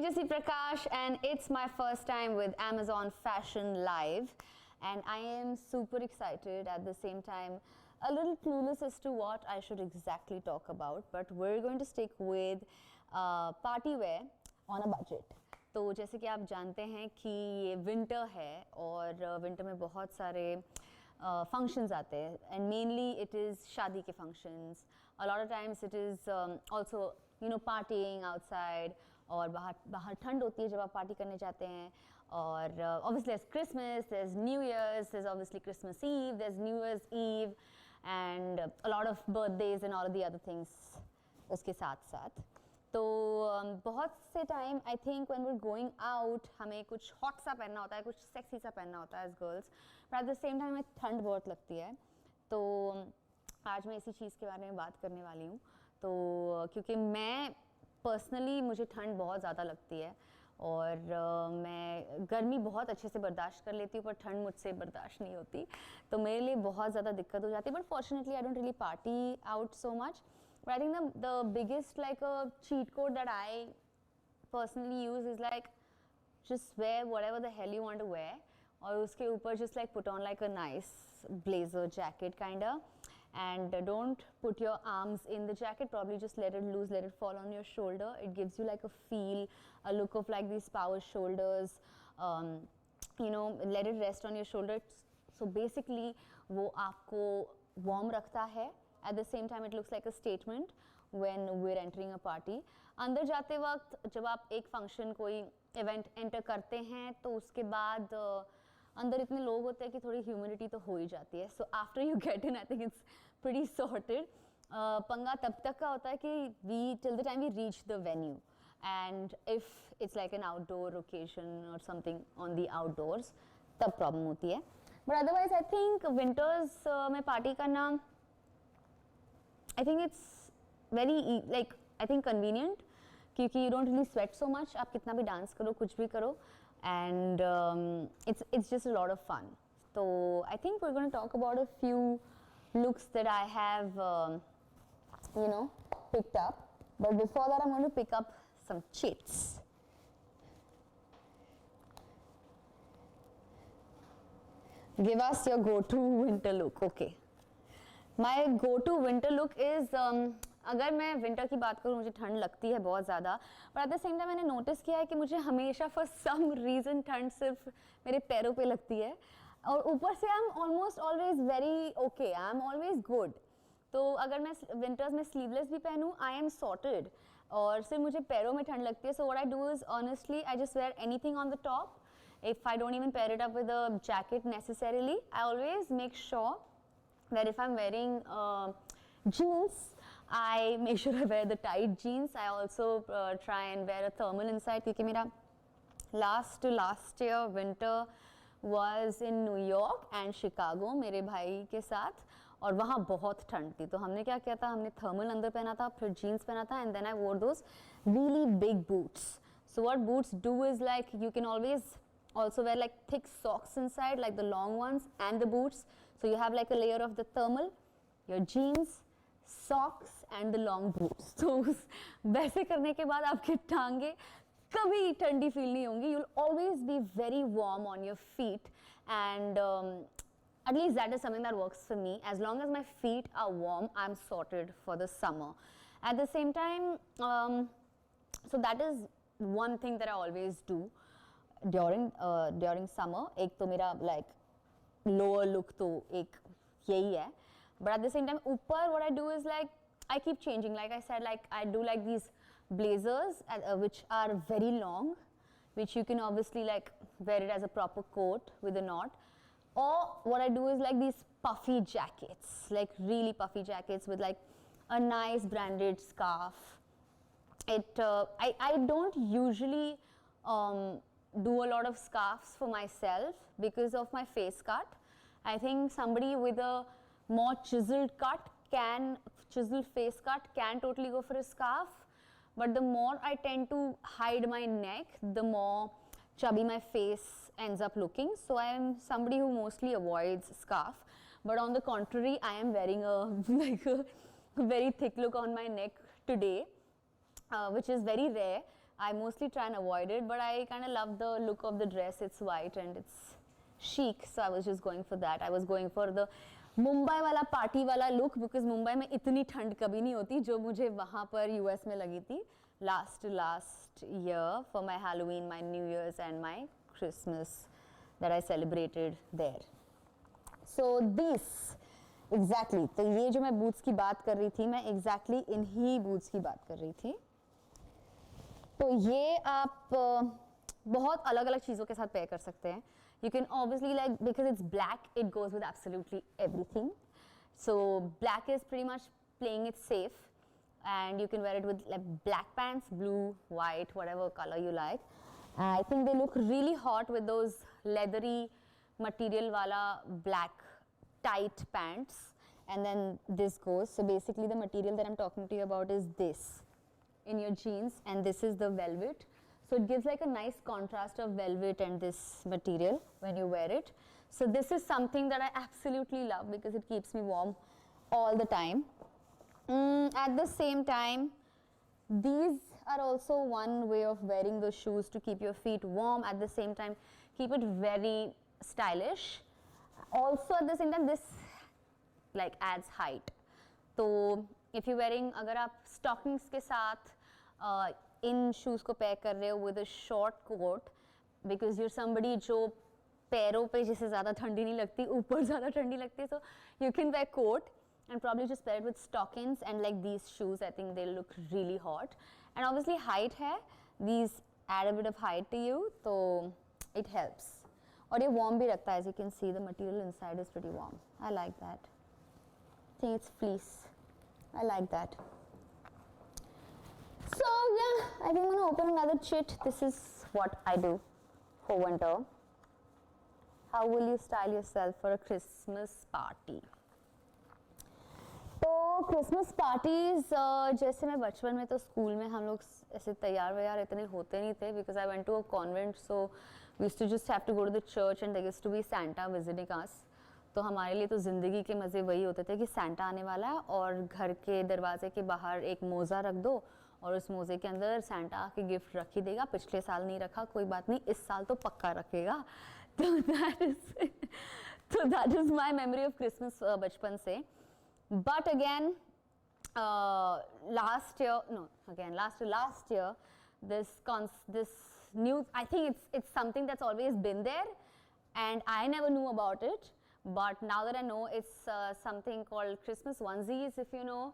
Tejasvi Prakash, and it's my first time with Amazon Fashion Live, and I am super excited, at the same time a little clueless as to what I should exactly talk about, but we're going to stick with party wear on a budget. तो जैसे कि आप जानते हैं कि ये winter है और विंटर में बहुत सारे functions आते हैं, and mainly it is शादी के functions. A lot of times it is also partying outside, और बाहर ठंड होती है जब आप पार्टी करने जाते हैं. और obviously there's Christmas, there's New Year's, there's obviously Christmas Eve, there's New Year's Eve, and a lot of birthdays and all of the other things उसके साथ साथ. तो बहुत से time I think when we are going out हमें कुछ hot सा पहनना होता है, कुछ सेक्सी सा पहनना होता है as girls, but at the same time हमें ठंड बहुत लगती है. तो आज मैं इसी चीज़ के बारे में बात करने वाली हूँ. तो क्योंकि मैं पर्सनली मुझे ठंड बहुत ज़्यादा लगती है और मैं गर्मी बहुत अच्छे से बर्दाश्त कर लेती हूँ, पर ठंड मुझसे बर्दाश्त नहीं होती, तो मेरे लिए बहुत ज़्यादा दिक्कत हो जाती है. But fortunately I don't really party out so much. But I think the biggest like a cheat code that I personally use is like just wear whatever the hell you want to wear, और उसके ऊपर just like put on like a nice blazer jacket kinda, and don't put your arms in the jacket, probably just let it loose, let it fall on your shoulder. It gives you like a feel, a look of like these power shoulders, let it rest on your shoulder. So basically वो आपको warm रखता है. At the same time, it looks like a statement when we're entering a party. अंदर जाते वक्त जब आप एक फंक्शन कोई इवेंट एंटर करते हैं तो उसके बाद अंदर इतने लोग होते हैं कि थोड़ी ह्यूमिडिटी तो हो ही जाती है. So after you get in I think it's pretty sorted. पंगा तब तक का होता है कि we till the time we reach the venue, and if it's like an outdoor occasion और समथिंग ऑन द आउटडोर्स तब प्रॉब्लम होती है. But otherwise I think winters में पार्टी करना I think it's very I think convenient क्योंकि you don't really sweat so much. आप कितना भी डांस करो, कुछ भी करो, and it's just a lot of fun. So I think we're going to talk about a few looks that I have picked up. But before that, I'm going to pick up some cheats. Give us your go-to winter look. Okay. My go to winter look is, अगर मैं winter की बात करूँ मुझे ठंड लगती है बहुत ज़्यादा, but at the same time मैंने नोटिस किया है कि मुझे हमेशा फॉर सम रीज़न ठंड सिर्फ मेरे पैरों पे लगती है, और ऊपर से I am almost always very okay, I am always good. तो अगर मैं विंटर्स में स्लीवलेस भी पहनूँ आई एम सॉर्टेड, और सिर्फ मुझे पैरों में ठंड लगती है. So what I do is honestly I just wear anything on the top. If I don't even pair it up with a jacket necessarily, I always make sure that if I'm wearing jeans, I make sure I wear the tight jeans. I also try and wear a thermal inside क्योंकि मेरा last year winter was in New York and Chicago मेरे भाई के साथ, और वहाँ बहुत ठंड थी. तो हमने क्या किया था, हमने thermal अंदर पहना था, फिर jeans पहना था, and then I wore those really big boots. So what boots do is like you can always also wear like thick socks inside, like the long ones and the boots. So you have like a layer of the thermal, your jeans, socks and the long boots. So वैसे करने के बाद आपकी टांगे कभी ठंडी feel नहीं होंगी. You'll always be very warm on your feet, and at least that is something that works for me. As long as my feet are warm, I'm sorted for the summer. At the same time, so that is one thing that I always do during summer. एक तो मेरा like lower look तो एक यही है, but at the same time ऊपर what I do is like I keep changing. Like I said, like I do like these blazers which are very long, which you can obviously like wear it as a proper coat with a knot, or what I do is like these puffy jackets, like really puffy jackets with like a nice branded scarf. I don't usually do a lot of scarves for myself because of my face cut. I think somebody with a more chiseled face cut can totally go for a scarf, but the more I tend to hide my neck, the more chubby my face ends up looking. So I am somebody who mostly avoids scarf, but on the contrary I am wearing a like a very thick look on my neck today, which is very rare. I mostly try and avoid it, but I kind of love the look of the dress. It's white and it's chic, so I was just going for that. I was going for the Mumbai वाला party वाला look, because Mumbai में इतनी ठंड कभी नहीं होती जो मुझे वहाँ पर यूएस में लगी थी last year for my Halloween, my new years and my Christmas that I celebrated there. So this exactly, तो ये जो मैं बूट्स की बात कर रही थी, मैं एग्जैक्टली इन्हीं बूट्स की बात कर रही थी. तो ये आप बहुत अलग अलग चीज़ों के साथ पेयर कर सकते हैं. You can obviously, like, because it's black, it goes with absolutely everything. So black is pretty much playing it safe, and you can wear it with like black pants, blue, white, whatever color you like. I think they look really hot with those leathery material wala black tight pants. And then this goes. So basically the material that I'm talking to you about is this in your jeans, and this is the velvet. So it gives like a nice contrast of velvet and this material when you wear it. So this is something that I absolutely love because it keeps me warm all the time. At the same time, these are also one way of wearing the shoes to keep your feet warm. At the same time, keep it very stylish. Also at the same time, this like adds height. So if you're wearing, अगर आप stockings के साथ इन shoes को pack कर रहे हो with a short coat, because you're somebody जो पैरों पे जिसे ज़्यादा ठंडी नहीं लगती, ऊपर ज़्यादा ठंडी लगती है, so you can wear coat and probably just pair it with stockings and like these shoes. I think they look really hot and obviously height है, these add a bit of height to you, तो it helps. और ये warm भी रखता है, as you can see the material inside is pretty warm. I like that. I think it's fleece. I like that. So yeah, I think I'm going to open another chit. This is what I do for winter. How will you style yourself for a Christmas party? तो Christmas parties जैसे मैं बचपन में तो school में हम लोग ऐसे तैयार व्यार इतने होते नहीं थे, because I went to a convent, so we used to just have to go to the church and there used to be Santa visiting us. तो हमारे लिए तो ज़िंदगी के मज़े वही होते थे कि सैंटा आने वाला है और घर के दरवाजे के बाहर एक मोज़ा रख दो और उस मोज़े के अंदर सैंटा आके गिफ्ट रख ही देगा. पिछले साल नहीं रखा, कोई बात नहीं, इस साल तो पक्का रखेगा. तो that is my memory of Christmas बचपन से. But again last year this new, I think it's something that's always been there and I never knew about it, but now that I know, it's something called Christmas onesies, if you know.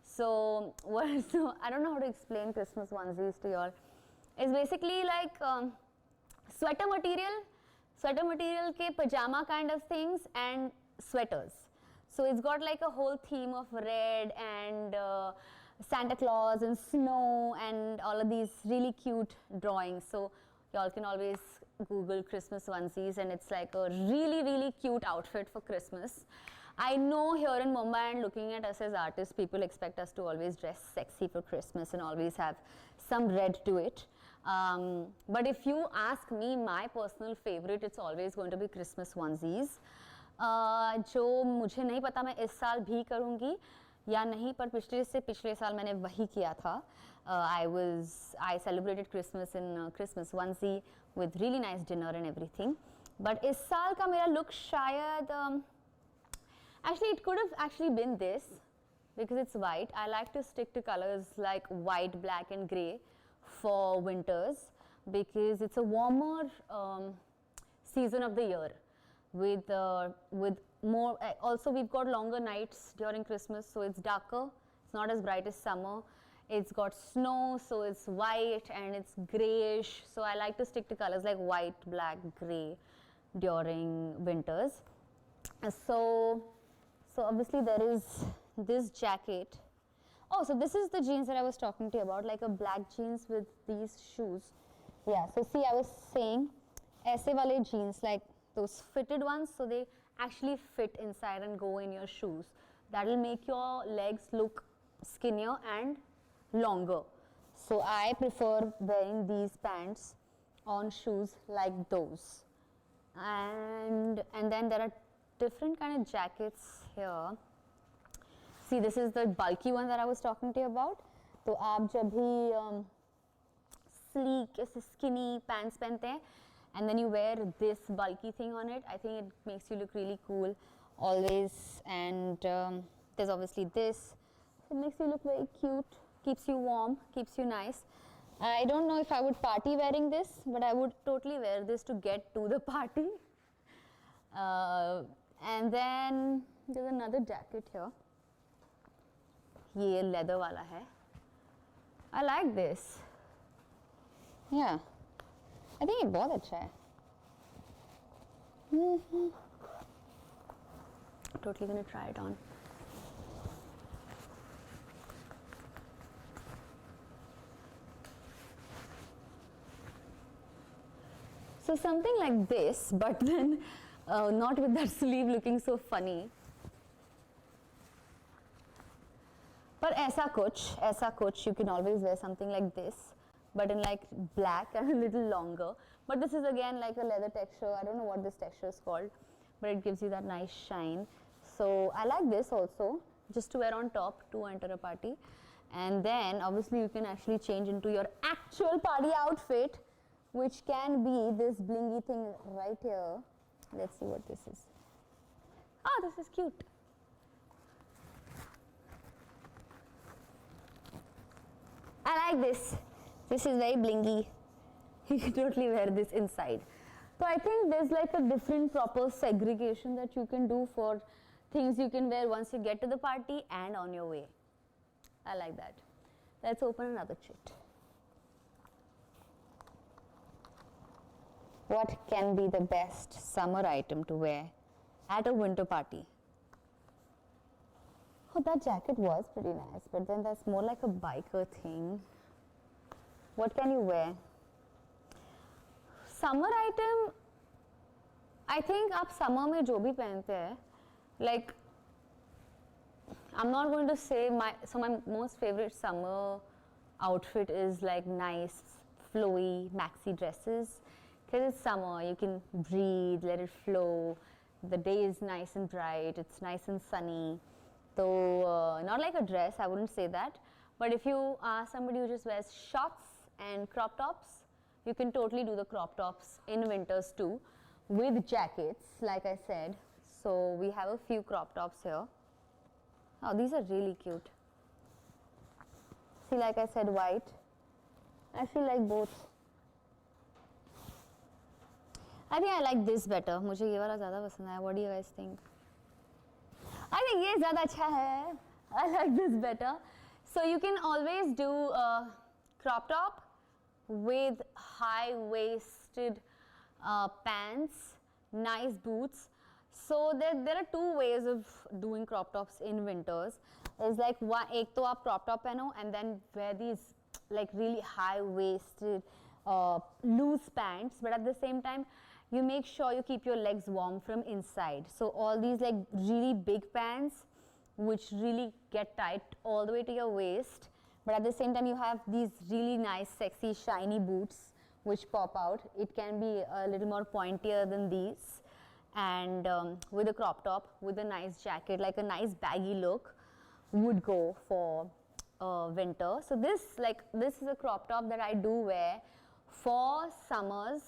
So I don't know how to explain Christmas onesies to you all. It's basically like sweater material ke pajama kind of things and sweaters. So it's got like a whole theme of red and Santa Claus and snow and all of these really cute drawings. So y'all can always Google Christmas onesies and it's like a really, really cute outfit for Christmas. I know here in Mumbai and looking at us as artists, people expect us to always dress sexy for Christmas and always have some red to it. But if you ask me, my personal favorite, it's always going to be Christmas onesies. जो मुझे नहीं पता मैं इस साल भी करूँगी या नहीं, पर पिछले साल मैंने वही किया था. I celebrated Christmas in Christmas onesie with really nice dinner and everything. But इस साल का मेरा look शायद actually it could have actually been this because it's white. I like to stick to colors like white, black and grey for winters because it's a warmer season of the year with more. Also, we've got longer nights during Christmas, so it's darker. It's not as bright as summer. It's got snow, so it's white and it's grayish. So I like to stick to colors like white, black, grey during winters. So obviously there is this jacket. Oh, so this is the jeans that I was talking to you about, like a black jeans with these shoes. Yeah, so see, I was saying aise wale jeans, like those fitted ones, so they actually fit inside and go in your shoes. That will make your legs look skinnier and longer. So I prefer wearing these pants on shoes like those. And then there are different kind of jackets here. See, this is the bulky one that I was talking to you about. तो आप जब भी sleek, ऐसे skinny pants पहनते हैं, and then you wear this bulky thing on it. I think it makes you look really cool always. And there's obviously this. It makes you look very cute, keeps you warm, keeps you nice. I don't know if I would party wearing this, but I would totally wear this to get to the party. And then there's another jacket here. ये leather वाला है. I like this. Yeah, I think ये बहुत अच्छा है. Totally gonna try it on. So something like this, but then not with that sleeve looking so funny. But ऐसा कुछ, you can always wear something like this, but in like black and a little longer. But this is again like a leather texture. I don't know what this texture is called, but it gives you that nice shine. So I like this also, just to wear on top to enter a party. And then obviously you can actually change into your actual party outfit, which can be this blingy thing right here. Let's see what this is. Oh, this is cute. I like this. This is very blingy. You can totally wear this inside. So I think there's like a different proper segregation that you can do for things you can wear once you get to the party and on your way. I like that. Let's open another chit. What can be the best summer item to wear at a winter party? Oh, that jacket was pretty nice, but then that's more like a biker thing. What can you wear? Summer item, I think आप summer में जो भी पहनते हैं, like I'm not going to say my most favorite summer outfit is like nice flowy maxi dresses, because it's summer, you can breathe, let it flow, the day is nice and bright, it's nice and sunny. So not like a dress, I wouldn't say that, but if you are somebody who just wears shorts and crop tops, you can totally do the crop tops in winters too with jackets, like I said. So we have a few crop tops here. Oh, these are really cute. See, like I said, white. I feel like both. I think I like this better. मुझे ये वाला ज़्यादा पसंद आया. What do you guys think? I think ये ज़्यादा अच्छा है. I like this better. So you can always do a crop top with high-waisted pants, nice boots. So there are two ways of doing crop tops in winters. It's like one, एक तो आप crop top पहनो and then wear these like really high-waisted loose pants, but at the same time you make sure you keep your legs warm from inside. So all these like really big pants which really get tight all the way to your waist, but at the same time you have these really nice sexy shiny boots which pop out. It can be a little more pointier than these, and with a crop top with a nice jacket, like a nice baggy look would go for winter. So this is a crop top that I do wear for summers,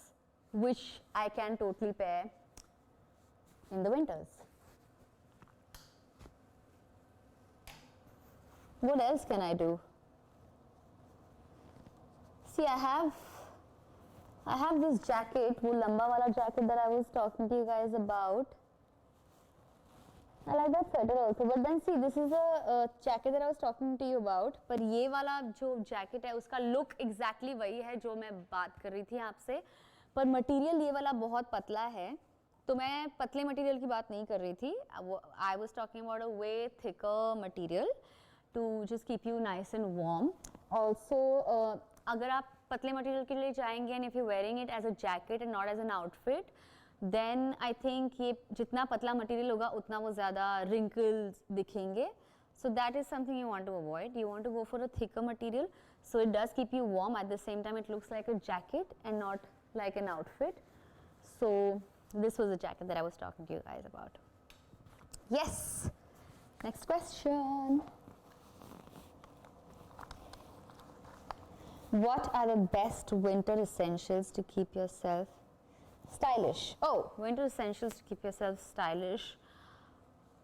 which I can totally pair in the winters. What else can I do? See, I have this jacket, वो लंबा वाला jacket that I was talking to you guys about. I like that sweater also, but then see, this is a jacket that I was talking to you about. पर ये वाला जो jacket है, उसका look exactly वही है जो मैं बात कर रही थी आपसे. पर material ये वाला बहुत पतला है, तो मैं पतले material की बात नहीं कर रही थी. I was talking about a way thicker material to just keep you nice and warm. Also, अगर आप पतले मटेरियल के लिए जाएंगे and if you're wearing it as a jacket and not as an outfit, then I think ये जितना पतला material होगा उतना वो ज़्यादा wrinkles दिखेंगे. So that is something you want to avoid. You want to go for a thicker material, so it does keep you warm. At the same time, it looks like a jacket and not like an outfit. So this was the jacket that I was talking to you guys about. Yes. Next question. What are the best winter essentials to keep yourself stylish? Oh, winter essentials to keep yourself stylish.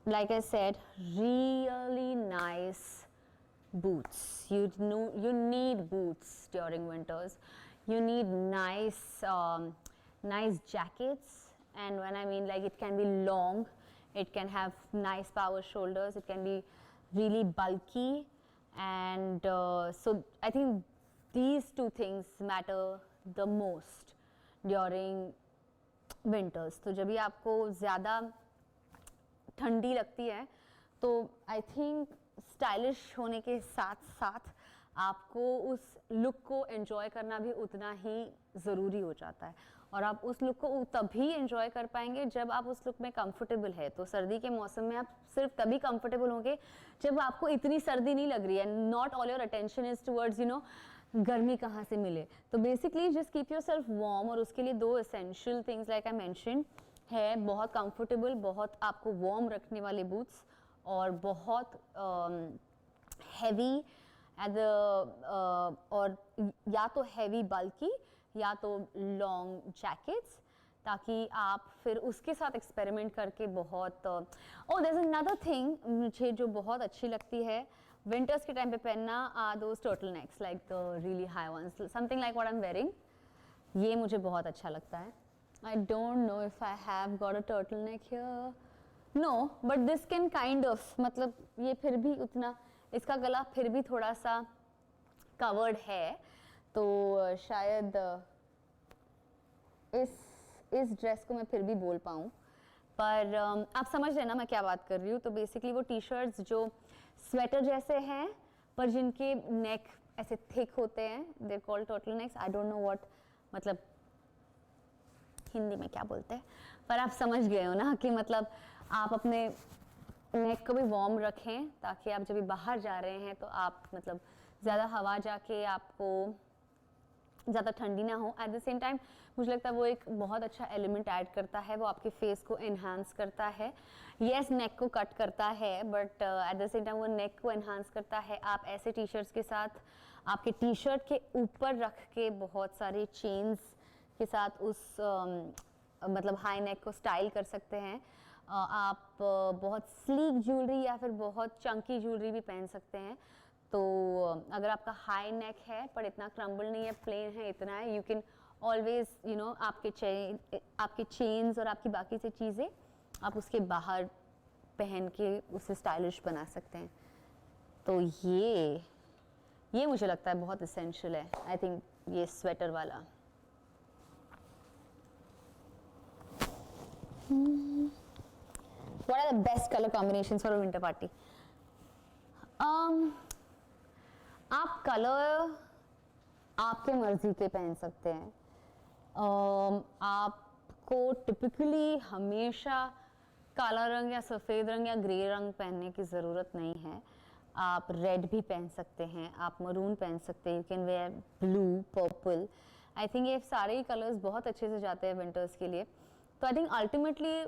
Like I said, really nice boots. You need boots during winters. You need nice nice jackets, and when I mean, like, it can be long, it can have nice power shoulders, it can be really bulky, and so I think these two things matter the most during winters. तो जब भी आपको ज़्यादा ठंडी लगती है तो I think stylish होने के साथ साथ आपको उस लुक को एंजॉय करना भी उतना ही ज़रूरी हो जाता है, और आप उस लुक को तभी एंजॉय कर पाएंगे जब आप उस लुक में कंफर्टेबल है। तो सर्दी के मौसम में आप सिर्फ तभी कंफर्टेबल होंगे जब आपको इतनी सर्दी नहीं लग रही है, not all your attention is towards गर्मी कहाँ से मिले। तो basically just keep your self warm, और उसके लिए दो essential things like I mention है, बहुत कंफर्टेबल, बहुत आपको वार्म रखने वाले बूट्स, और बहुत हैवी एट द और या तो हैवी बल्कि या तो लॉन्ग जैकेट्स, ताकि आप फिर उसके साथ एक्सपेरिमेंट करके बहुत देयर इज अनदर थिंग मुझे जो बहुत अच्छी लगती है विंटर्स के टाइम पे पहनना, are those turtle necks like the really high ones, something like what I am wearing. ये मुझे बहुत अच्छा लगता है। I don't know if I have got a turtleneck here. No, but this can kind of, मतलब ये फिर भी उतना, इसका गला फिर भी थोड़ा सा covered है, तो शायद इस ड्रेस को मैं फिर भी बोल पाऊँ, पर आप समझ रहे ना मैं क्या बात कर रही हूँ। तो बेसिकली वो टी शर्ट्स जो स्वेटर जैसे हैं पर जिनके नेक ऐसे थिक होते हैं, they're called turtlenecks. I don't know what, मतलब हिंदी में क्या बोलते हैं, पर आप समझ गए हो ना कि मतलब आप अपने नेक को भी वार्म रखें ताकि आप जब भी बाहर जा रहे हैं तो आप मतलब ज़्यादा हवा जाके आपको ज़्यादा ठंडी ना हो। एट द सेम टाइम मुझे लगता है वो एक बहुत अच्छा एलिमेंट ऐड करता है, वो आपके फेस को एनहांस करता है। येस, नेक को कट करता है, but at the same time वो नेक को एनहांस करता है। आप ऐसे टी शर्ट्स के साथ आपके टी शर्ट के ऊपर रख के बहुत सारे चेन्स के साथ उस मतलब हाई नेक को स्टाइल कर सकते हैं। आप बहुत स्लीक ज्वेलरी या फिर बहुत चंकी ज्वेलरी भी पहन सकते हैं। तो अगर आपका हाई नेक है पर इतना क्रम्बल नहीं है, प्लेन है, इतना है, यू कैन ऑलवेज आपके चेन्स और आपकी बाकी से चीज़ें आप उसके बाहर पहन के उसे स्टाइलिश बना सकते हैं। तो ये मुझे लगता है बहुत इसेंशियल है। आई थिंक ये स्वेटर वाला। What are the best color combinations for a winter party? आप कलर आपके मर्जी के पहन सकते हैं। आपको टिपिकली हमेशा काला रंग या सफ़ेद रंग या ग्रे रंग पहनने की ज़रूरत नहीं है। आप रेड भी पहन सकते हैं, आप मरून पहन सकते हैं, you can where blue, purple. I think ये सारे ही कलर्स बहुत अच्छे से जाते हैं विंटर्स के लिए। तो आई थिंक अल्टीमेटली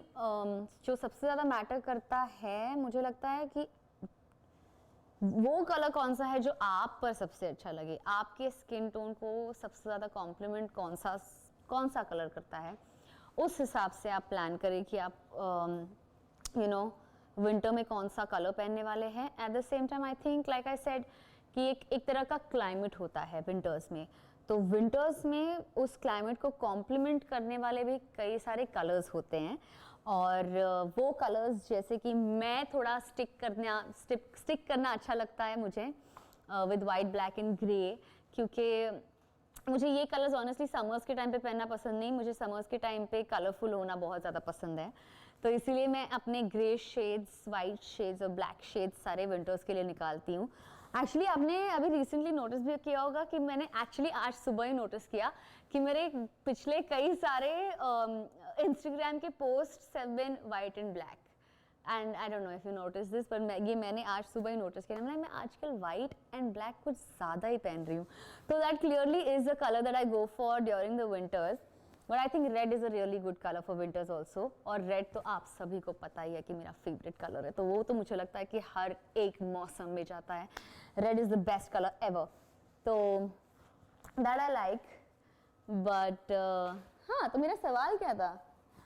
जो सबसे ज़्यादा मैटर करता है, मुझे लगता है कि वो कलर कौन सा है जो आप पर सबसे अच्छा लगे, आपके स्किन टोन को सबसे ज़्यादा कॉम्प्लीमेंट कौन सा कलर करता है, उस हिसाब से आप प्लान करें कि आप विंटर में कौन सा कलर पहनने वाले हैं। Eight the same time I think like I said कि एक तरह का क्लाइमेट होता है विंटर्स में, तो विंटर्स में उस क्लाइमेट को कॉम्प्लीमेंट करने वाले भी कई सारे कलर्स होते हैं। और वो कलर्स जैसे कि मैं थोड़ा स्टिक करना अच्छा लगता है मुझे with white, black and grey, क्योंकि मुझे ये कलर्स ऑनेस्टली समर्स के टाइम पे पहनना पसंद नहीं, मुझे समर्स के टाइम पे कलरफुल होना बहुत ज़्यादा पसंद है। तो इसीलिए मैं अपने ग्रे शेड्स, वाइट शेड्स और ब्लैक शेड्स सारे विंटर्स के लिए निकालती हूँ। एक्चुअली आपने अभी रिसेंटली नोटिस भी किया होगा कि मैंने एक्चुअली आज सुबह ही नोटिस किया कि मेरे पिछले कई सारे इंस्टाग्राम के post have been white and black, and I don't know if you notice this, पर ये मैंने आज सुबह ही नोटिस किया। मैं आजकल वाइट एंड ब्लैक कुछ ज़्यादा ही पहन रही हूँ। तो that clearly is the colour that I go for during the winters, but I think red is a really good colour for winters also. और रेड तो आप सभी को पता ही है कि मेरा फेवरेट कलर है, तो वो तो मुझे लगता है कि हर एक मौसम में जाता है। Red is the best colour ever. तो दैट आई लाइक, बट हाँ, तो मेरा सवाल क्या था?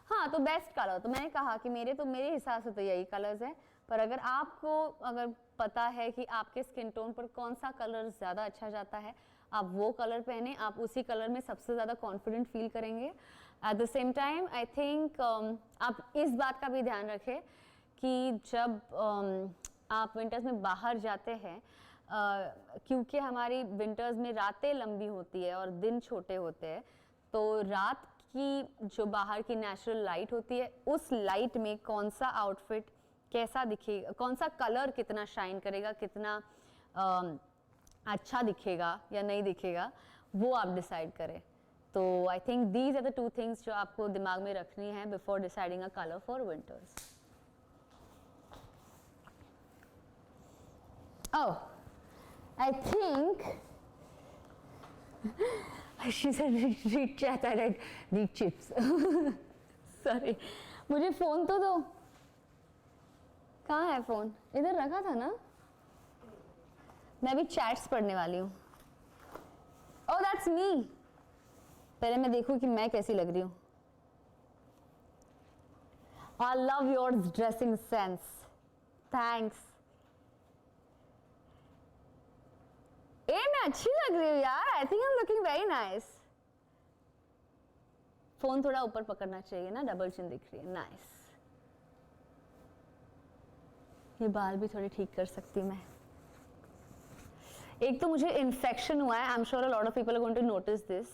हाँ, तो बेस्ट कलर, तो मैंने कहा कि मेरे हिसाब से तो यही कलर्स हैं, पर अगर आपको अगर पता है कि आपके स्किन टोन पर कौन सा कलर ज़्यादा अच्छा जाता है, आप वो कलर पहने, आप उसी कलर में सबसे ज़्यादा कॉन्फिडेंट फील करेंगे। Eight the same time I think आप इस बात का भी ध्यान रखें कि जब आप विंटर्स में बाहर जाते हैं, क्योंकि हमारी विंटर्स में रातें लंबी होती है और दिन छोटे होते हैं, तो रात की जो बाहर की नेचुरल लाइट होती है, उस लाइट में कौन सा आउटफिट कैसा दिखेगा, कौन सा कलर कितना शाइन करेगा, कितना अच्छा दिखेगा या नहीं दिखेगा, वो आप डिसाइड करें। तो I think these are the two things जो आपको दिमाग में रखनी है before deciding a colour for winters. Oh, I think she said read chat, I read read chips. Sorry, मुझे फोन तो दो। कहाँ है फोन? इधर रखा था ना? मैं भी चैट्स पढ़ने वाली हूँ। Oh, that's me. पहले मैं देखूँ कि मैं कैसी लग रही हूँ। I love your dressing sense. Thanks. ए, मैं अच्छी लग रही हूँ यार। आई think I am looking very nice. Phone थोड़ा ऊपर पकड़ना चाहिए ना, डबल चिन दिख रही है। नाइस। ये बाल भी थोड़े ठीक कर सकती मैं। एक तो मुझे इन्फेक्शन हुआ है, I am sure a lot of people are going to notice this.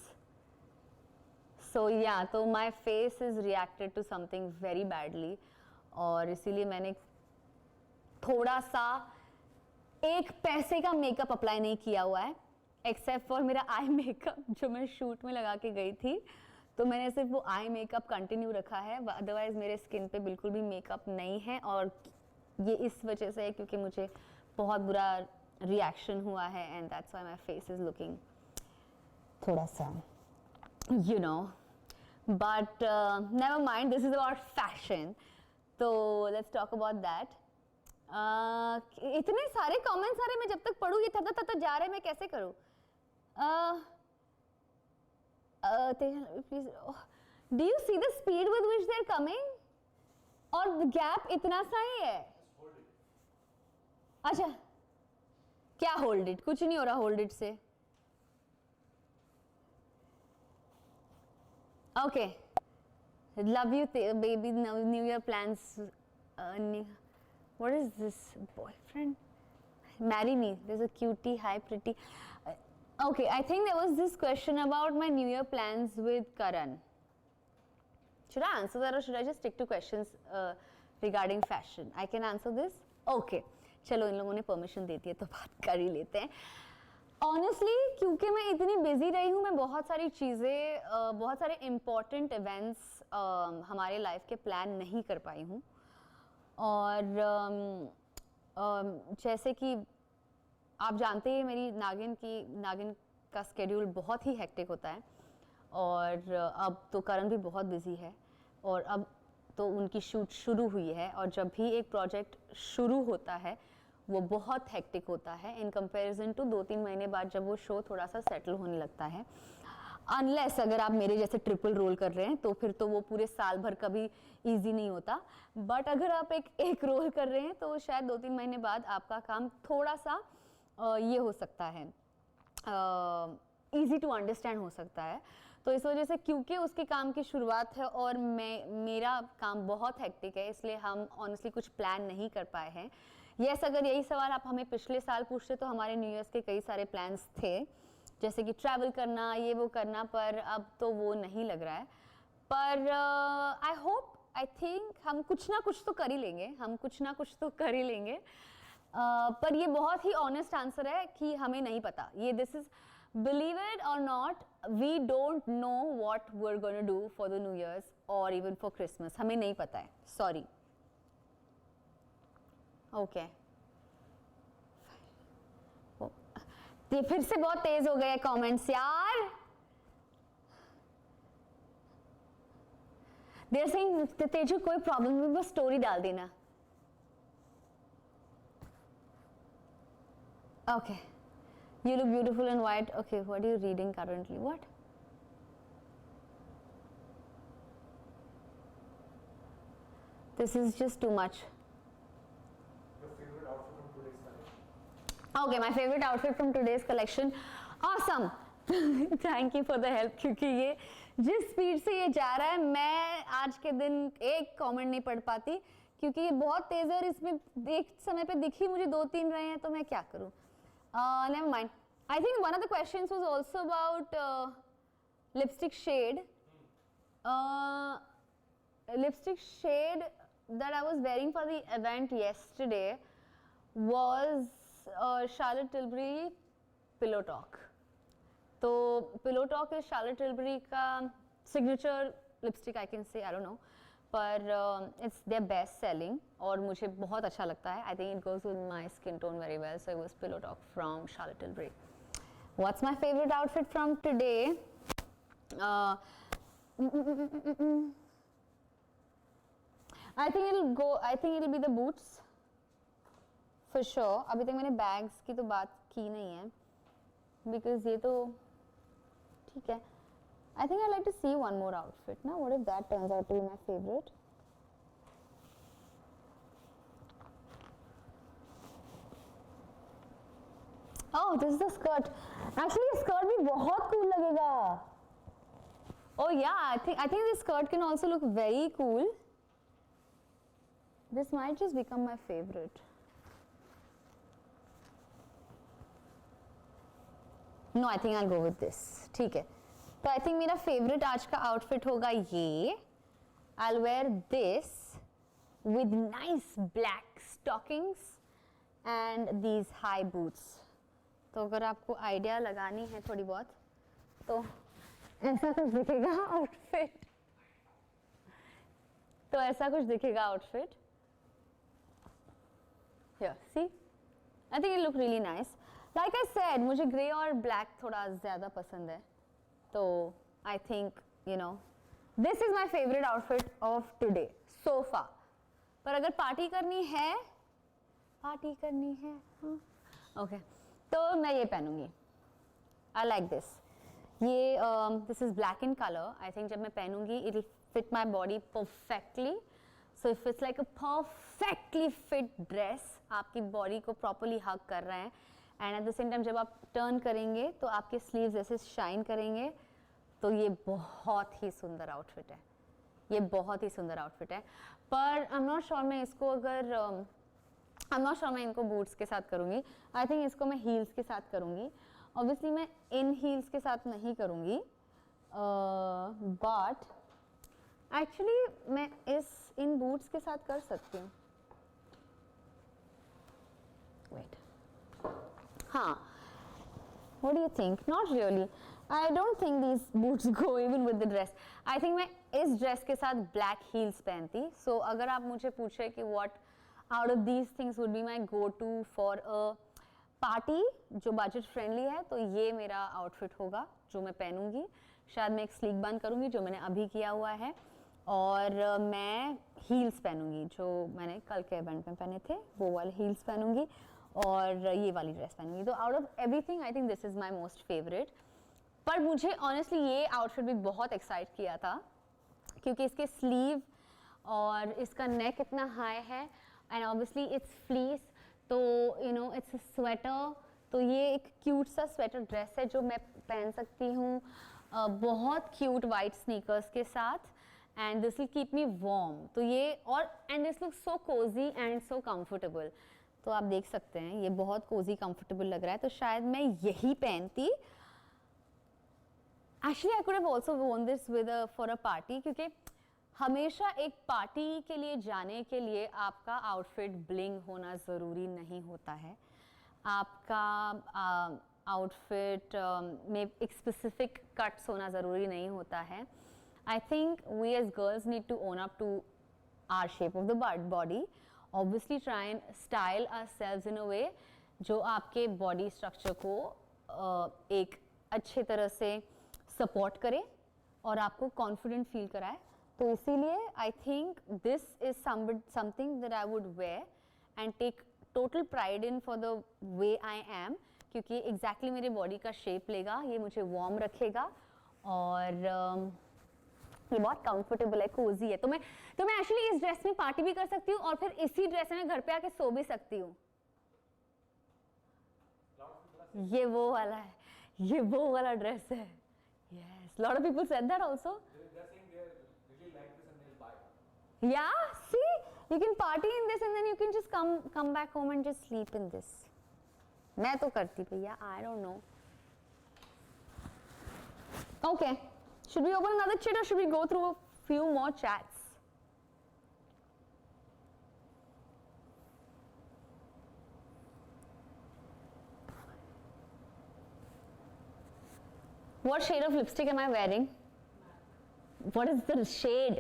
So yeah, तो my face is reacted to something very badly, और इसीलिए मैंने थोड़ा सा एक पैसे का मेकअप अप्लाई नहीं किया हुआ है, एक्सेप्ट फॉर मेरा आई मेकअप जो मैं शूट में लगा के गई थी, तो मैंने सिर्फ वो आई मेकअप कंटिन्यू रखा है। अदरवाइज मेरे स्किन पे बिल्कुल भी मेकअप नहीं है, और ये इस वजह से है क्योंकि मुझे बहुत बुरा रिएक्शन हुआ है, and that's why my face is looking थोड़ा सा you know, but never mind, this is about fashion, तो लेट्स टॉक अबाउट दैट। इतने सारे कमेंट्स आ रहे, मैं जब तक पढ़ूँ ये थता जा रहे, मैं कैसे करूँ? Do you see the speed with which they are coming? और गैप इतना सा ही है। अच्छा, क्या होल्ड इट? कुछ नहीं हो रहा होल्ड इट से। Okay, love you baby, new year plans. What is this? Boyfriend? Marry me. There's a cutie. Hi, pretty. Okay, I think there was this question about my New Year plans with Karan. Should I answer that or should I just stick to questions regarding fashion? I can answer this? Okay. चलो, इन लोगों ने permission दे दी है तो बात कर ही लेते हैं। Honestly, क्योंकि मैं इतनी बिजी रही हूँ, मैं बहुत सारी चीज़ें, बहुत सारे इम्पॉर्टेंट इवेंट्स हमारे लाइफ के प्लान नहीं कर पाई हूँ। और जैसे कि आप जानते हैं, मेरी नागिन का स्केड्यूल बहुत ही हेक्टिक होता है, और अब तो करण भी बहुत बिजी है, और अब तो उनकी शूट शुरू हुई है, और जब भी एक प्रोजेक्ट शुरू होता है वो बहुत हेक्टिक होता है इन कंपैरिजन टू 2-3 महीने बाद जब वो शो थोड़ा सा सेटल होने लगता है। अनलेस अगर आप मेरे जैसे ट्रिपल रोल कर रहे हैं तो फिर तो वो पूरे साल भर कभी इजी नहीं होता, बट अगर आप एक रोल कर रहे हैं तो शायद 2-3 महीने बाद आपका काम थोड़ा सा ये हो सकता है, इजी टू अंडरस्टैंड हो सकता है। तो इस वजह से क्योंकि उसके काम की शुरुआत है और मेरा काम बहुत हेक्टिक है, इसलिए हम ऑनेस्टली कुछ प्लान नहीं कर पाए हैं। यस, अगर यही सवाल आप हमें पिछले साल पूछते तो हमारे न्यू ईयर्स के कई सारे प्लान्स थे, जैसे कि ट्रैवल करना, ये वो करना, पर अब तो वो नहीं लग रहा है। पर आई होप, आई थिंक हम कुछ ना कुछ तो कर ही लेंगे, पर ये बहुत ही ऑनेस्ट आंसर है कि हमें नहीं पता। ये this is, believe it or not, we don't know what we are going to do for the new years or even for Christmas, हमें नहीं पता है, सॉरी। ओके, ये फिर से बहुत तेज हो गए कमेंट्स यार। देयर सेइंग तेजू कोई प्रॉब्लम नहीं, बस स्टोरी डाल देना। Okay, You look beautiful in white. Okay, what are you reading currently? What? This is just too much. Your favorite outfit from today's collection? Okay, my favorite outfit from today's collection. Awesome. Thank you for the help. क्योंकि ये जिस speed से ये जा रहा है, मैं आज के दिन एक कमेंट नहीं पढ़ पाती क्योंकि ये बहुत तेज है और इसमें एक समय पे दिख ही मुझे 2-3 रहे हैं, तो मैं क्या करूं? Never mind. I think one of the questions was also about lipstick shade. Lipstick shade that I was wearing for the event yesterday was Charlotte Tilbury Pillow Talk. तो Pillow Talk is Charlotte Tilbury का signature lipstick, I can say, I don't know, पर it's their best selling और मुझे बहुत अच्छा लगता है. I think it goes with my skin tone very well, so it was Pillow Talk from Charlotte Tilbury. What's my favorite outfit from today? I think it'll be the boots for sure. अभी तक मैंने bags की तो बात की नहीं है because ये तो ठीक है. I think I'd like to see one more outfit. Now, what if that turns out to be my favorite? Oh, this is the skirt. Actually, this skirt भी बहुत cool लगेगा. Oh yeah, I think this skirt can also look very cool. This might just become my favorite. No, I think I'll go with this. ठीक है. तो I think मेरा favorite आज का outfit होगा ये. I'll wear this with nice black stockings and these high boots. तो अगर आपको आइडिया लगानी है थोड़ी बहुत तो ऐसा कुछ दिखेगा आउटफिट. तो ऐसा कुछ दिखेगा outfit. Here, see? I think it look really nice. Like I said, मुझे ग्रे और ब्लैक थोड़ा ज़्यादा पसंद है. तो I think, you know, this is my favorite outfit of today so far. पर अगर पार्टी करनी है, हाँ, okay. तो मैं ये पहनूंगी. I like this. ये this is black in color. I think जब मैं पहनूंगी, it'll fit my body perfectly. So if it's like a perfectly fit dress, आपकी बॉडी को properly hug कर रहा है, and at the same time जब आप टर्न करेंगे तो आपके स्लीव्स ऐसे शाइन करेंगे, तो ये बहुत ही सुंदर आउटफिट है. ये बहुत ही सुंदर आउटफिट है. पर I'm not sure मैं इसको अगर I'm not sure मैं इनको बूट्स के साथ करूँगी. I think इसको मैं हील्स के साथ करूँगी. Obviously मैं इन हील्स के साथ नहीं करूँगी, but एक्चुअली मैं इन बूट्स के साथ कर सकती हूँ. वेट, हाँ, what do you think? Not really. I don't think these boots go even with the dress. I think मैं इस ड्रेस के साथ ब्लैक हील्स पहनती. सो अगर आप मुझे पूछे कि what out of these things would be my go to for a party जो बजट फ्रेंडली है, तो ये मेरा आउटफिट होगा जो मैं पहनूंगी. शायद मैं एक स्लीक बन करूँगी जो मैंने अभी किया हुआ है, और मैं हील्स पहनूंगी जो मैंने कल के इवेंट में पहने थे, वो वाले हील्स पहनूंगी और ये वाली ड्रेस पहनूंगी. तो out of everything I think this is my most favourite. पर मुझे ऑनेस्टली ये आउटफिट भी बहुत एक्साइट किया था क्योंकि इसके स्लीव और इसका नेक इतना हाई है, एंड ऑब्वियसली इट्स फ्लीस, तो you know it's a sweater. तो ये एक क्यूट सा स्वेटर ड्रेस है जो मैं पहन सकती हूँ बहुत क्यूट वाइट स्नीकर्स के साथ, and this will keep me warm. तो ये और and this looks so cozy and so comfortable. तो आप देख सकते हैं ये बहुत cozy comfortable लग रहा है. तो शायद मैं यही पहनती. Actually I could have also worn this for a party क्योंकि हमेशा एक पार्टी के लिए जाने के लिए आपका आउटफिट ब्लिंग होना ज़रूरी नहीं होता है. आपका आउटफिट में एक स्पेसिफिक कट्स होना ज़रूरी नहीं होता है. I think we as girls need to own up to our shape of the body. Obviously try and style ourselves in a way जो आपके body structure को एक अच्छे तरह से support करे और आपको confident feel कराए. तो इसीलिए I think this is something that I would wear and take total pride in for the way I am, क्योंकि एग्जैक्टली मेरे बॉडी का शेप लेगा, ये मुझे वार्म रखेगा और ये बहुत कंफर्टेबल है, कोजी है। तो मैं एक्चुअली इस ड्रेस में पार्टी भी कर सकती हूँ और फिर इसी ड्रेस में घर पे आके सो भी सकती हूँ। ये वो वाला है, ये वो वाला ड्रेस है। Yes, lot of people said that also. They're saying they really like this and they'll buy. Yeah, see, you can party in this and then you can just come back home and just sleep in this. मैं तो करती भैया, I don't know. Okay, should we open another chat or should we go through a few more chats? What shade of lipstick am I wearing? What is the shade?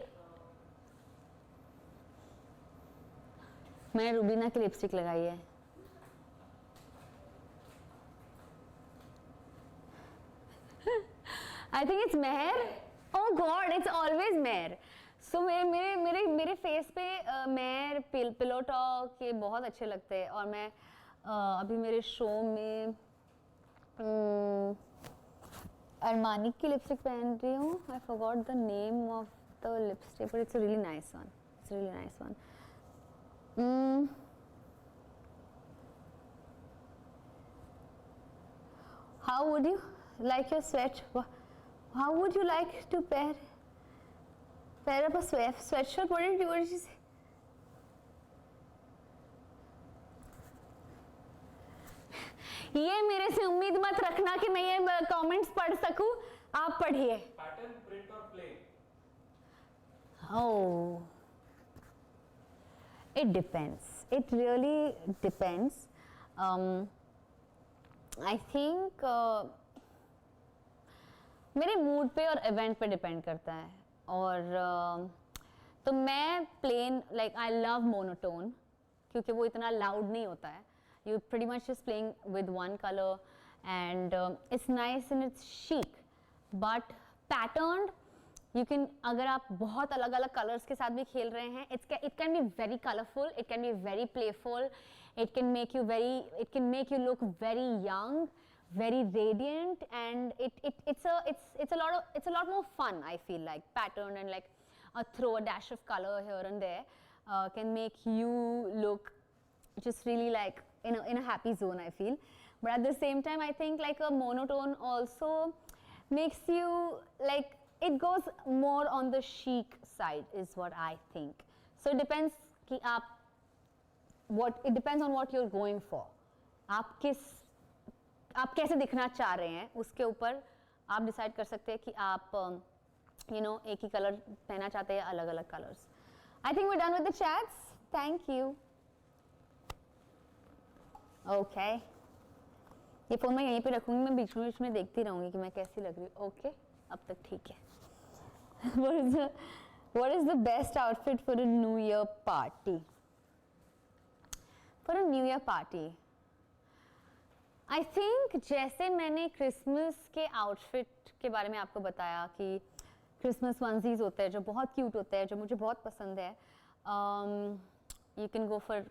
मैंने रूबीना की lipstick लगाई है। I think it's Meher. Oh God, it's always Meher. So मेरे face पे Meher, pillow talk ये बहुत अच्छे लगते हैं और मैं अभी मेरे शो में अरमानी की लिपस्टिक पहन रही हूँ। I forgot the name of the lipstick, but it's a really nice one. It's a really nice one. How would you like your sweat? How would you like to pair up a sweatshirt? What did you say? ये मेरे से उम्मीद मत रखना कि मैं ये comments पढ़ सकूं। आप पढ़िए। Pattern, print or plain? Oh, it depends. It really depends. I think मेरे मूड पे और इवेंट पे डिपेंड करता है और तो मैं plain like I love monotone क्योंकि वो इतना लाउड नहीं होता है। You pretty much just playing with one color and it's nice and it's chic, but patterned you can, अगर आप बहुत अलग अलग colors के साथ भी खेल रहे हैं, it can be very colorful, it can be very playful, it can make you look very young, very radiant, and it's a lot more fun. I feel like pattern and like throw a dash of color here and there can make you look just really like in a happy zone, I feel. But at the same time, I think like a monotone also makes you like, it goes more on the chic side is what I think. So it depends कि आप it depends on what you're going for. आप कैसे दिखना चाह रहे हैं उसके ऊपर आप डिसाइड कर सकते हैं कि आप एक ही कलर पहनना चाहते हैं, अलग अलग colours. I think we're done with the chats. Thank you. Okay. ये फोन मैं यहीं पे रखूंगी, मैं बीच में देखती रहूंगी कि मैं कैसी लग रही हूँ। ओके, अब तक ठीक है। What is the best outfit for a New Year party? For a New Year party, I think जैसे मैंने क्रिसमस के आउटफिट के बारे में आपको बताया कि क्रिसमस वनसीज होते हैं जो बहुत क्यूट होते हैं, जो मुझे बहुत पसंद है। You can go for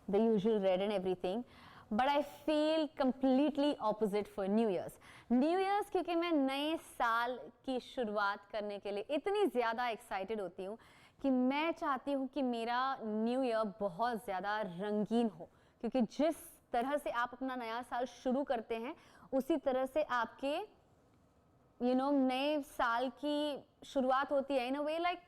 the usual red and everything, but I feel completely opposite for New Year's. New Year's क्योंकि मैं नए साल की शुरुआत करने के लिए इतनी ज़्यादा एक्साइटेड होती हूँ कि मैं चाहती हूँ कि मेरा न्यू ईयर बहुत ज़्यादा रंगीन हो, क्योंकि जिस तरह से आप अपना नया साल शुरू करते हैं उसी तरह से आपके नए साल की शुरुआत होती है। इन अ वे लाइक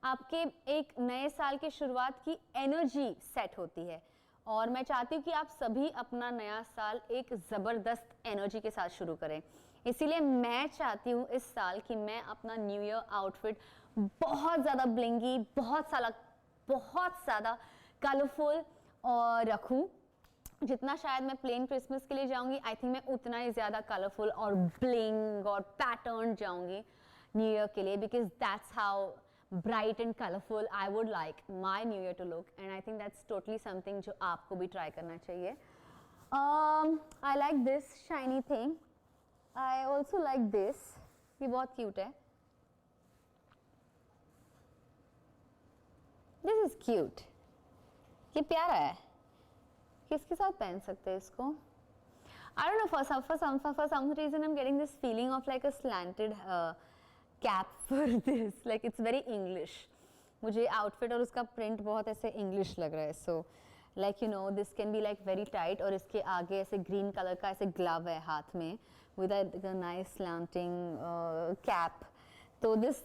आपके एक नए साल की शुरुआत की एनर्जी सेट होती है और मैं चाहती हूँ कि आप सभी अपना नया साल एक ज़बरदस्त एनर्जी के साथ शुरू करें। इसीलिए मैं चाहती हूँ इस साल कि मैं अपना न्यू ईयर आउटफिट बहुत ज़्यादा ब्लिंगी, बहुत ज़्यादा कलरफुल और रखूँ। जितना शायद मैं प्लेन क्रिसमस के लिए जाऊँगी, आई थिंक मैं उतना ही ज़्यादा कलरफुल और ब्लिंग और पैटर्न जाऊँगी न्यू ईयर के लिए, because that's how bright and colorful I would like my new year to look, and I think that's totally something जो आपको भी try करना चाहिए। I like this shiny thing. I also like this. ये बहुत cute है। This is cute. ये प्यारा है। किसके साथ पहन सकते हैं इसको? I don't know, for some reason I'm getting this feeling of like a slanted cap for this. Like it's very English. मुझे outfit और उसका print बहुत ऐसे English लग रहा है. So like you know, this can be like very tight और इसके आगे ऐसे green color का ऐसे glove है हाथ में with a nice slanting cap. So this,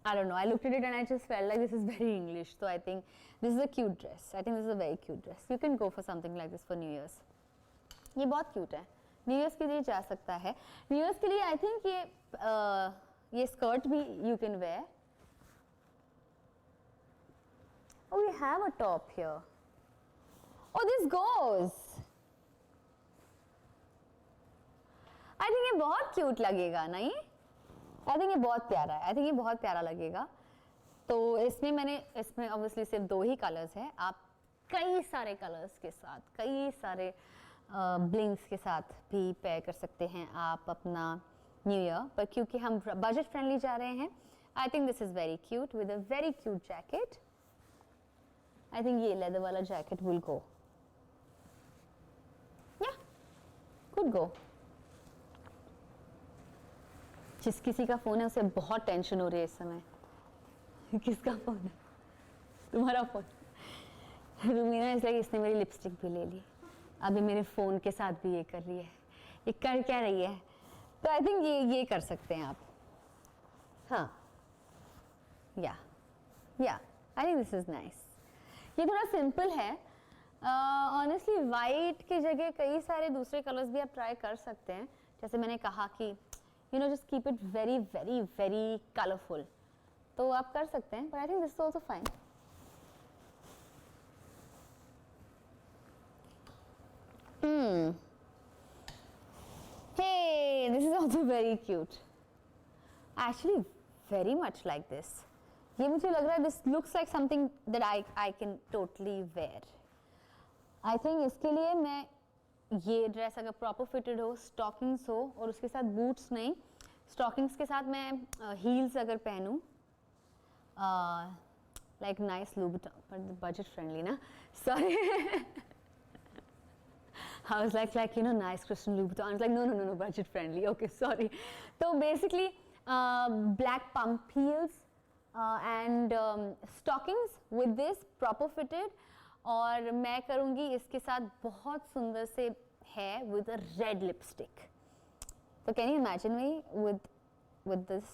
I don't know, I looked at it and I just felt like this is very English. So I think this is a cute dress. I think this is a very cute dress. You can go for something like this for New Year's. ये बहुत cute है. New years के लिए जा सकता है. New years के लिए आई थिंक ये स्कर्ट भी you can where. Oh, we have a top here. Oh, this goes. I think ये बहुत क्यूट लगेगा नहीं? I think ये बहुत प्यारा है. I think ये बहुत प्यारा लगेगा. तो इसमें obviously सिर्फ 2 ही कलर्स हैं. आप कई सारे कलर्स के साथ, कई सारे ब्लिंक्स के साथ भी पेयर कर सकते हैं आप अपना न्यू ईयर. पर क्योंकि हम बजट फ्रेंडली जा रहे हैं, I think this is very cute with a very cute jacket. I think ये लेदर वाला जैकेट विल गो. या कुड गो. जिस किसी का फोन है उसे बहुत टेंशन हो रही है इस समय. किसका फोन है? तुम्हारा फोन. रूमीना इसलिए इसने मेरी लिपस्टिक भी ले ली. अभी मेरे फ़ोन के साथ भी ये कर रही है. ये कर क्या रही है? तो आई थिंक ये कर सकते हैं आप. हाँ, या I think this is nice. ये थोड़ा सिंपल है. ऑनेस्टली वाइट की जगह कई सारे दूसरे कलर्स भी आप ट्राई कर सकते हैं. जैसे मैंने कहा कि you know just keep it very very very colourful. तो आप कर सकते हैं. But I think this is also fine. Hey, this is also very cute. Actually, very much like this. ये मुझे लग रहा है this looks like something that I can totally wear. I think इसके लिए मैं ये ड्रेस अगर proper fitted हो, stockings हो और उसके साथ boots नहीं, stockings के साथ मैं heels अगर पहनूं, like nice Louboutin, but budget friendly ना. Sorry. I was like you know nice Christian Louboutin. I was like no budget friendly. Okay, sorry. So basically black pump heels and stockings with this proper fitted. और मैं करूँगी इसके साथ बहुत सुंदर से hair with a red lipstick. So can you imagine me with this?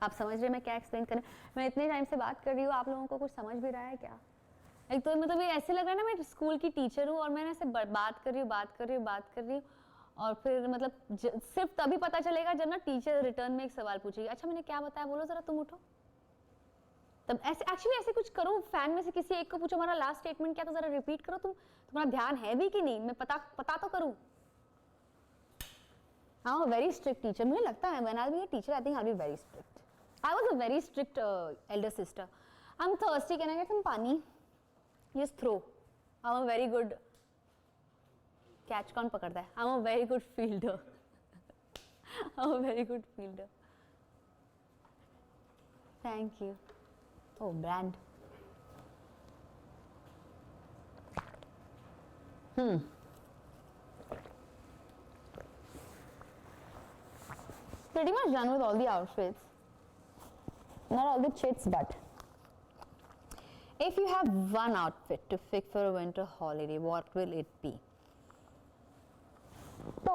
आप समझ रहे हैं मैं क्या एक्सप्लेन कर रही हूँ? मैं इतने टाइम से बात कर रही हूँ, आप लोगों को कुछ समझ भी रहा है क्या? एक तो मतलब ये ऐसे लग रहा है ना मैं स्कूल की टीचर हूँ और मैंने ऐसे बात कर रही हूँ और फिर मतलब सिर्फ तभी पता चलेगा जब ना टीचर रिटर्न में एक सवाल पूछेगी. अच्छा मैंने क्या बताया, बोलो जरा, तुम उठो. तब ऐसे एक्चुअली ऐसे कुछ करो. फैन में से किसी एक को पूछो हमारा लास्ट स्टेटमेंट क्या था, जरा रिपीट करो. तुम्हारा ध्यान है भी कि नहीं, मैं पता तो करूँ. हाँ, वेरी स्ट्रिक्ट टीचर. मुझे लगता है when I will be a teacher I think I will be very strict. I was a very strict elder sister. I am thirsty, can I get some pani? Just throw. I'm a very good catch. कौन पकड़ता है? I'm a very good fielder. I'm a very good fielder. Thank you. Oh, brand. Pretty much done with all the outfits. Not all the chits, but. If you have one outfit to pick for a winter holiday, what will it be? तो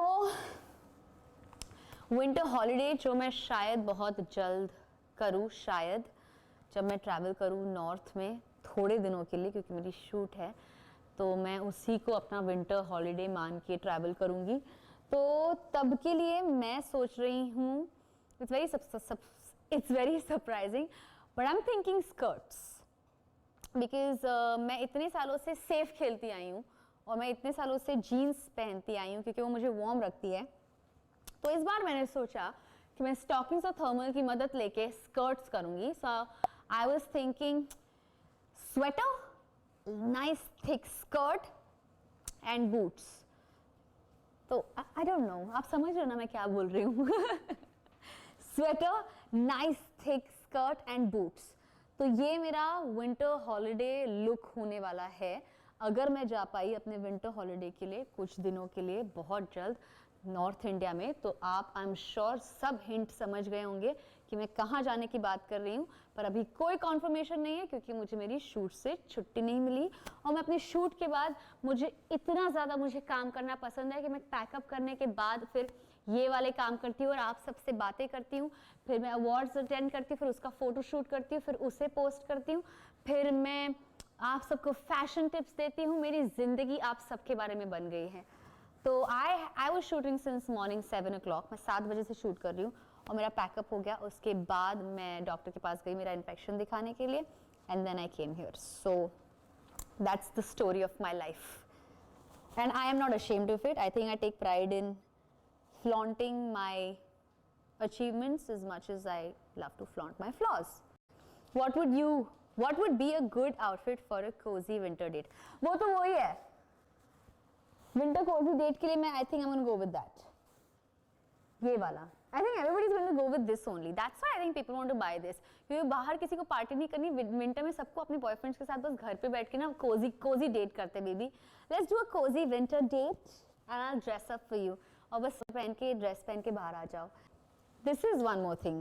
winter holiday जो मैं शायद बहुत जल्द करूँ, शायद जब मैं ट्रैवल करूँ नॉर्थ में थोड़े दिनों के लिए, क्योंकि मेरी शूट है, तो मैं उसी को अपना विंटर हॉलीडे मान के ट्रैवल करूँगी. तो तब के लिए मैं सोच रही हूँ, it's very surprising, but I'm thinking skirts. Because मैं इतने सालों से सेफ खेलती आई हूँ और मैं इतने सालों से जीन्स पहनती आई हूँ क्योंकि वो मुझे वार्म रखती है. तो इस बार मैंने सोचा कि मैं स्टॉकिंग्स और थर्मल की मदद लेके स्कर्ट्स करूँगी. So I was thinking sweater, nice thick skirt and boots. तो आई डोंट नो, आप समझ रहे हो ना मैं क्या बोल रही हूँ. Sweater, nice thick skirt and boots. तो ये मेरा विंटर हॉलीडे लुक होने वाला है. अगर मैं जा पाई अपने विंटर हॉलीडे के लिए कुछ दिनों के लिए बहुत जल्द नॉर्थ इंडिया में, तो आप आई एम श्योर सब हिंट समझ गए होंगे कि मैं कहाँ जाने की बात कर रही हूँ। पर अभी कोई कॉन्फर्मेशन नहीं है क्योंकि मुझे मेरी शूट से छुट्टी नहीं मिली, और मैं अपने शूट के बाद मुझे इतना ज़्यादा मुझे काम करना पसंद है कि मैं पैकअप करने के बाद फिर ये वाले काम करती हूँ और आप सबसे बातें करती हूँ, फिर मैं अवार्ड्स अटेंड करती हूँ, फिर उसका फोटो शूट करती हूँ, फिर उसे पोस्ट करती हूँ, फिर मैं आप सबको फैशन टिप्स देती हूँ। मेरी जिंदगी आप सबके बारे में बन गई है। तो I was shooting since morning 7 o'clock, मैं 7 बजे से शूट कर रही हूँ और मेरा पैकअप हो गया। उसके बाद मैं डॉक्टर के पास गई मेरा इन्फेक्शन दिखाने के लिए, and then I came here. So that's the story of my life and I am not ashamed of it. I think I take pride in flaunting my achievements as much as I love to flaunt my flaws. What would be a good outfit for a cozy winter date? वो तो वही है, winter cozy date के लिए मैं I think I'm going to go with that. ये वाला I think everybody's going to go with this only. That's why I think people want to buy this. क्योंकि बाहर किसी को पार्टी नहीं करनी, विंटर में सबको अपने बॉयफ्रेंड्स के साथ बस घर पे बैठ के ना कोजी डेट करते baby. Let's do a cozy winter date and I'll dress up for you. और बस पहन के ड्रेस पहन के बाहर आ जाओ. This is one more thing.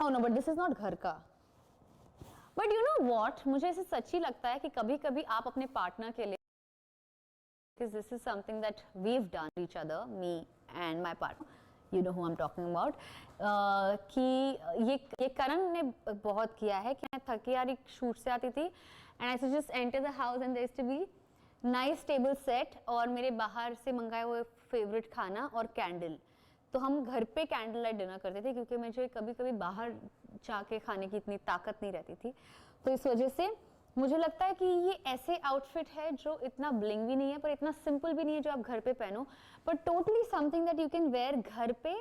Oh no, but this is not घर का. But you know what? मुझे ऐसे सच्ची लगता है कि कभी-कभी आप अपने पार्टनर के लिए, because this is something that we've done to each other, me and my partner. You know who I'm talking about. कि ये करण ने बहुत किया है कि मैं थकी हारी शूट से आती थी and I used to just enter the house and there used to be nice table set और मेरे बाहर से मंगाए हुए फेवरेट खाना और कैंडल. तो हम घर पे कैंडल लाइट डिनर करते थे क्योंकि मुझे कभी-कभी बाहर जाके खाने की इतनी ताकत नहीं रहती थी. तो इस वजह से मुझे लगता है कि ये ऐसे आउटफिट है जो इतना ब्लिंग भी नहीं है पर इतना सिंपल भी नहीं है जो आप घर पे पहनो, पर totally something that you can wear घर पे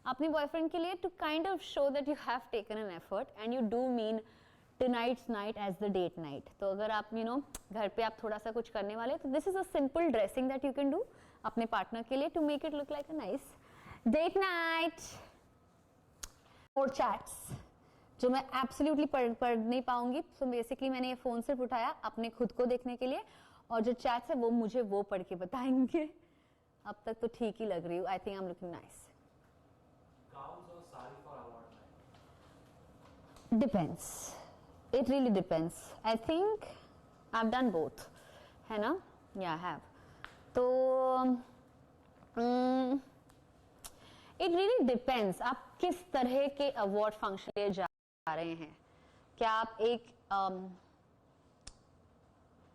अपने बॉयफ्रेंड के लिए to kind of show that you have taken an effort and you do mean tonight's night as the date night. तो अगर आप घर पे आप थोड़ा सा कुछ करने वाले तो this is a simple dressing that you can do अपने पार्टनर के लिए to make it look like a nice date night. More chats जो मैं absolutely पढ़ नहीं पाऊंगी, so basically मैंने ये फोन सिर्फ उठाया अपने खुद को देखने के लिए, और जो चैट्स है वो मुझे वो पढ़ के बताएंगे. अब तक तो ठीक ही लग रही हूँ. I think I'm looking nice. Gowns or sari for award night? Depends. It really depends. I think I've done both. है ना? Yeah, I have. तो it really depends. आप किस तरह के award function ले जा रहे हैं. क्या आप एक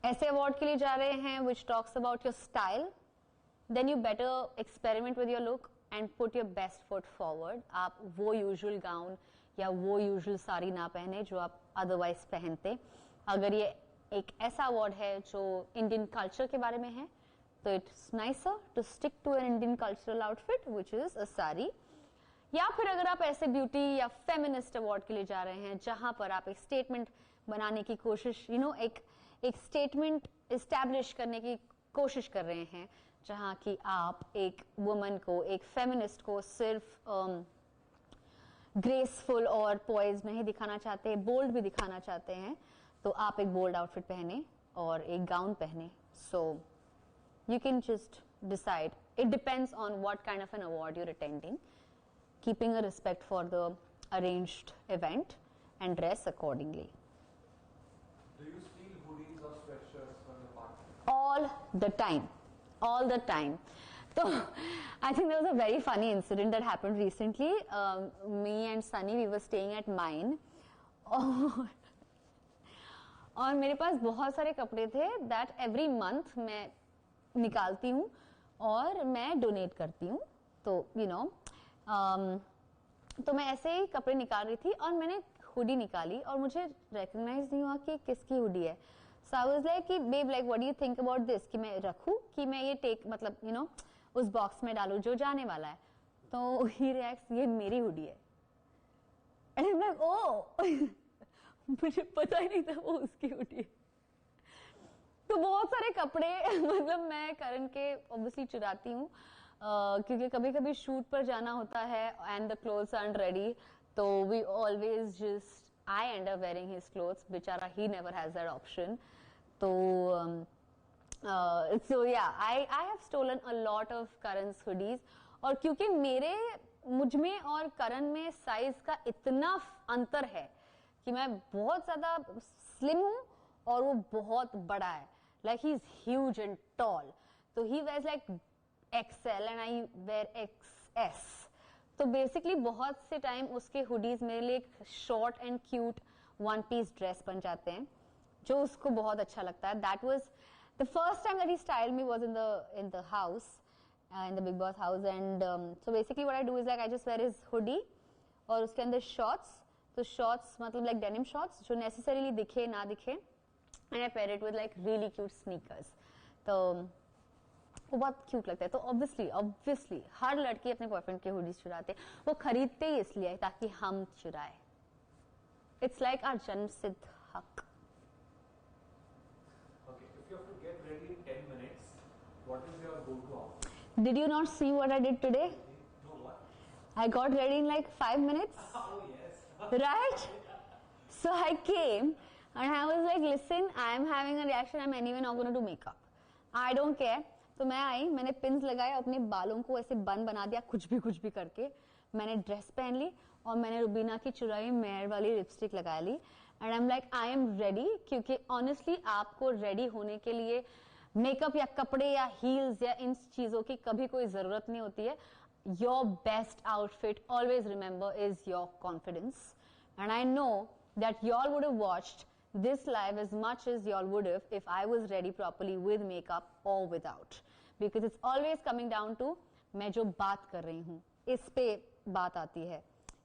ऐसे award के लिए जा रहे हैं which talks about your style? Then you better experiment with your look and put your best foot forward. आप वो usual gown या वो यूजुअल साड़ी ना पहने जो आप अदरवाइज पहनते. अगर ये एक ऐसा अवार्ड है जो इंडियन कल्चर के बारे में है तो it's nicer to stick to an Indian cultural outfit which is a sari. या फिर अगर आप ऐसे ब्यूटी या फेमिनिस्ट अवार्ड के लिए जा रहे हैं जहां पर आप एक स्टेटमेंट बनाने की कोशिश एक स्टेटमेंट एस्टैब्लिश करने की कोशिश कर रहे हैं जहां कि आप एक वुमन को, एक फेमिनिस्ट को सिर्फ ग्रेसफुल और पॉइज नहीं दिखाना चाहते, बोल्ड भी दिखाना चाहते हैं, तो आप एक बोल्ड आउटफिट पहने और एक गाउन पहने. So you can just decide. It depends on what kind of an award you're attending, keeping a respect for the arranged event and dress accordingly. Do you steal hoodies or sweatshirts from your partner? All the time. All the time. So I think there was a very funny incident that happened recently. Me and Sunny, we were staying at mine. और मेरे पास बहुत सारे कपड़े थे that every month मैं निकालती हूँ और मैं डोनेट करती हूँ. तो तो मैं ऐसे ही कपड़े निकाल रही थी और मैंने हुडी निकाली और मुझे रिकॉग्नाइज नहीं हुआ कि किसकी हुडी है. So I was like कि babe, like what do you think about this? कि मैं रखूँ कि मैं ये मतलब उस बॉक्स में डालू जो जाने वाला है. तो ही रिएक्ट्स ये मेरी हुडी है. And I am like oh मुझे पता ही नहीं था वो उसकी हुडी है. तो बहुत सारे कपड़े मतलब मैं करण के ऑब्वियसली चुराती हूँ क्योंकि कभी कभी शूट पर जाना होता है and the clothes aren't ready, तो we always just I end up wearing his clothes. बेचारा he never has that option. तो So yeah, I have stolen a lot of Karan's hoodies. और क्योंकि मुझ में और करण में साइज का इतना अंतर है कि मैं बहुत ज्यादा स्लिम हूँ और वो बहुत बड़ा है. Like he's huge and tall. So he wears like XL and I wear XS. तो बेसिकली बहुत से टाइम उसके हुडीज मेरे लिए एक short and cute one piece dress बन जाते हैं जो उसको बहुत अच्छा लगता है. That was the first time that he styled me was in the house, in the Big Boss house. And so basically what I do is like I just wear his hoodie और उसके अंदर shorts. तो shorts मतलब like denim shorts जो necessarily दिखे ना दिखे, and I pair it with like really cute sneakers. तो वो बहुत क्यूट लगता है. तो ऑब्वियसली हर लड़की अपने बॉयफ्रेंड के हुडीज चुराते हैं. वो खरीदते ही इसलिए ताकि हम चुराए. इट्स लाइक आवर जन्म सिद्ध हक. Okay, if you have to get ready in 10 minutes, what is your go-to outfit? Did you not see what I did today? No, what? I got ready in like 5 minutes. Oh, yes. Right? So I came and I was like, listen, I am having a reaction. I'm anyway not going to do makeup. I don't care. तो मैं आई, मैंने pins लगाए, अपने बालों को ऐसे बन बना दिया कुछ भी करके. मैंने ड्रेस पहन ली और मैंने रुबीना की चुराई मेयर वाली लिपस्टिक लगा ली. And I am like I am ready. क्योंकि ऑनेस्टली आपको रेडी होने के लिए मेकअप या कपड़े या हील्स या इन चीजों की कभी कोई जरूरत नहीं होती है. Your best outfit always remember is your confidence. And I know that y'all would have watched this live as much as y'all would have if I was ready properly with makeup or without, because it's always coming down to मैं जो बात कर रही हूँ इस पे बात आती है,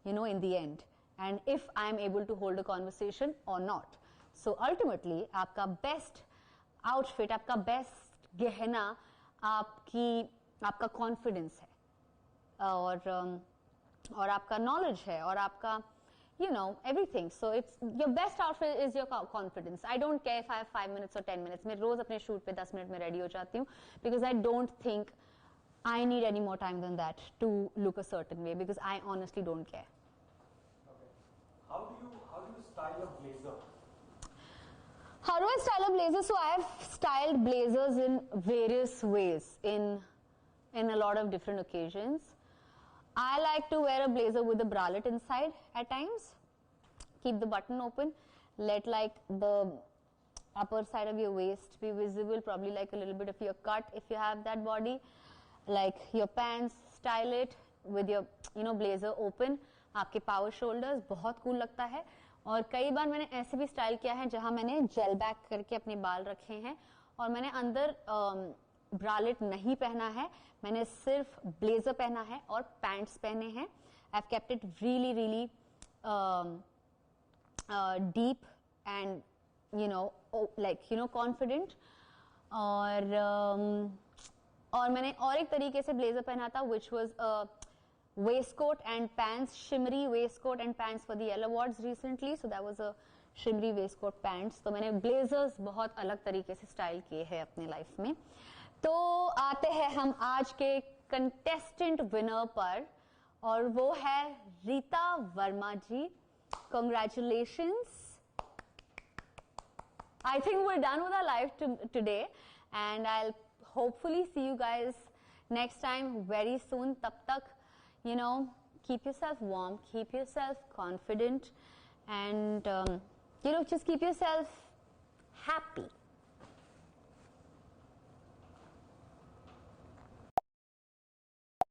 you know, in the end, and if I am able to hold a conversation or not. So ultimately आपका best आउटफिट, आपका बेस्ट गहना आपका कॉन्फिडेंस है और आपका नॉलेज है और आपका everything. So it's your best outfit is your confidence. I don't care if I have 5 minutes or 10 minutes. मैं रोज अपने शूट पे 10 मिनट में रेडी हो जाती हूँ because I don't think I need any more time than that to look a certain way, because I honestly don't care. Okay. How do you style a blazer? How do I style a blazer? So I have styled blazers in various ways in a lot of different occasions. I like to wear a blazer with a bralette inside at times. Keep the button open. Let like the upper side of your waist be visible, probably like a little bit of your cut if you have that body. Like your pants, style it with your blazer open. आपके power shoulders बहुत cool लगता है. और कई बार मैंने ऐसे भी style किया है जहां मैंने जेल बैक करके अपने बाल रखे हैं और मैंने अंदर ब्रालेट नहीं पहना है, मैंने सिर्फ ब्लेजर पहना है और पैंट्स पहने हैं. I have kept it really really deep and confident. और मैंने और एक तरीके से ब्लेजर पहना था which was a waistcoat and pants, shimmery waistcoat and pants for the Yale Awards recently. So that was a shimmery waistcoat pants. तो मैंने blazers बहुत अलग तरीके से स्टाइल किए हैं अपने लाइफ में. तो आते हैं हम आज के कंटेस्टेंट विनर पर और वो है रीता वर्मा जी. Congratulations. I think we're done with our live today and I'll hopefully see you guys next time very soon. तब तक keep yourself warm, keep yourself confident, and just keep yourself happy.